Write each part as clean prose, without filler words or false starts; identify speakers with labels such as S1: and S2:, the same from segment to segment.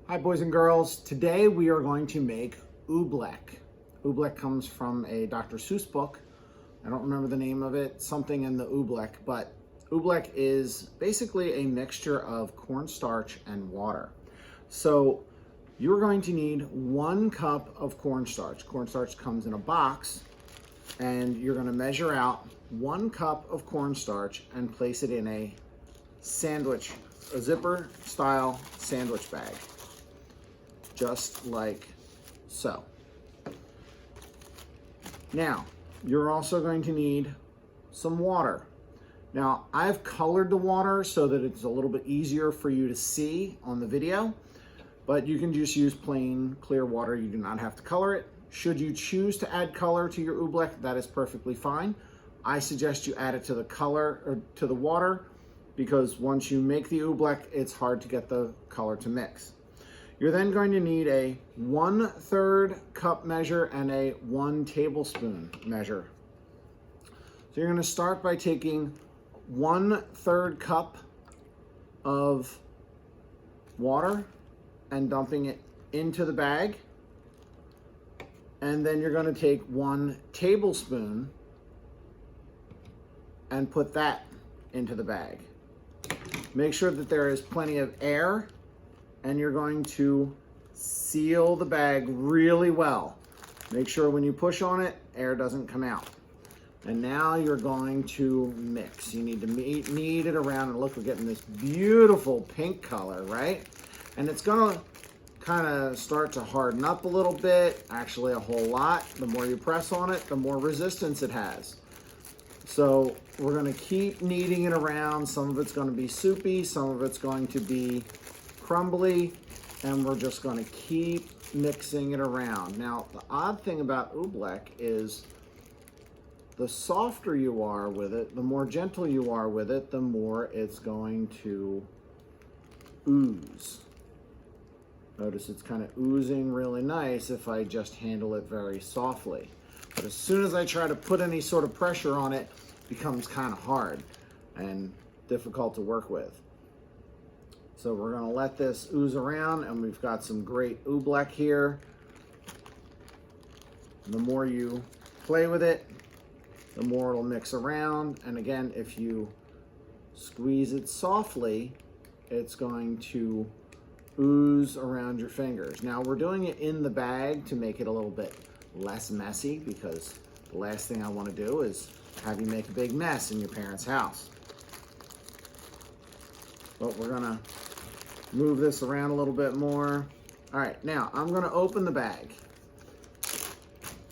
S1: Hi boys and girls, today we are going to make Oobleck. Oobleck comes from a Dr. Seuss book. I don't remember the name of it, something in the Oobleck, but Oobleck is basically a mixture of cornstarch and water. So you're going to need 1 cup of cornstarch. Cornstarch comes in a box, and you're going to measure out 1 cup of cornstarch and place it in a zipper style sandwich bag. Just like so. Now, you're also going to need some water. Now, I've colored the water so that it's a little bit easier for you to see on the video, but you can just use plain clear water. You do not have to color it. Should you choose to add color to your Oobleck, that is perfectly fine. I suggest you add it to the color or to the water, because once you make the Oobleck, it's hard to get the color to mix. You're then going to need a 1/3 cup measure and a 1 tablespoon measure. So you're going to start by taking 1/3 cup of water and dumping it into the bag. And then you're going to take 1 tablespoon and put that into the bag. Make sure that there is plenty of air, and you're going to seal the bag really well. Make sure when you push on it, air doesn't come out. And now you're going to mix. You need to knead it around, and look, we're getting this beautiful pink color, right? And it's gonna kind of start to harden up a little bit, actually a whole lot. The more you press on it, the more resistance it has. So we're gonna keep kneading it around. Some of it's gonna be soupy, some of it's going to be crumbly, and we're just going to keep mixing it around. Now, the odd thing about Oobleck is the softer you are with it, the more gentle you are with it, the more it's going to ooze. Notice it's kind of oozing really nice if I just handle it very softly. But as soon as I try to put any sort of pressure on it, it becomes kind of hard and difficult to work with. So we're going to let this ooze around, and we've got some great Oobleck here. The more you play with it, the more it'll mix around. And again, if you squeeze it softly, it's going to ooze around your fingers. Now, we're doing it in the bag to make it a little bit less messy, because the last thing I want to do is have you make a big mess in your parents' house. But we're gonna move this around a little bit more. All right, now I'm gonna open the bag.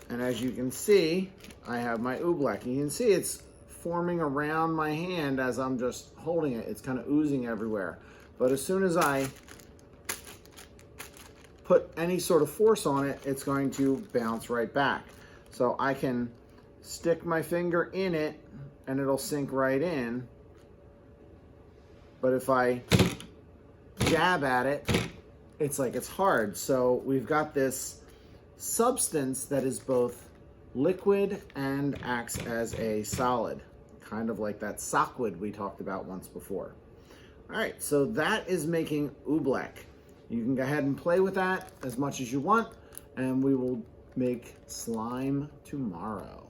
S1: And as you can see, I have my Oobleck. You can see it's forming around my hand as I'm just holding it. It's kind of oozing everywhere. But as soon as I put any sort of force on it, it's going to bounce right back. So I can stick my finger in it and it'll sink right in. But if I jab at it, it's like it's hard. So we've got this substance that is both liquid and acts as a solid, kind of like that sockwood we talked about once before. All right, so that is making Oobleck. You can go ahead and play with that as much as you want, and we will make slime tomorrow.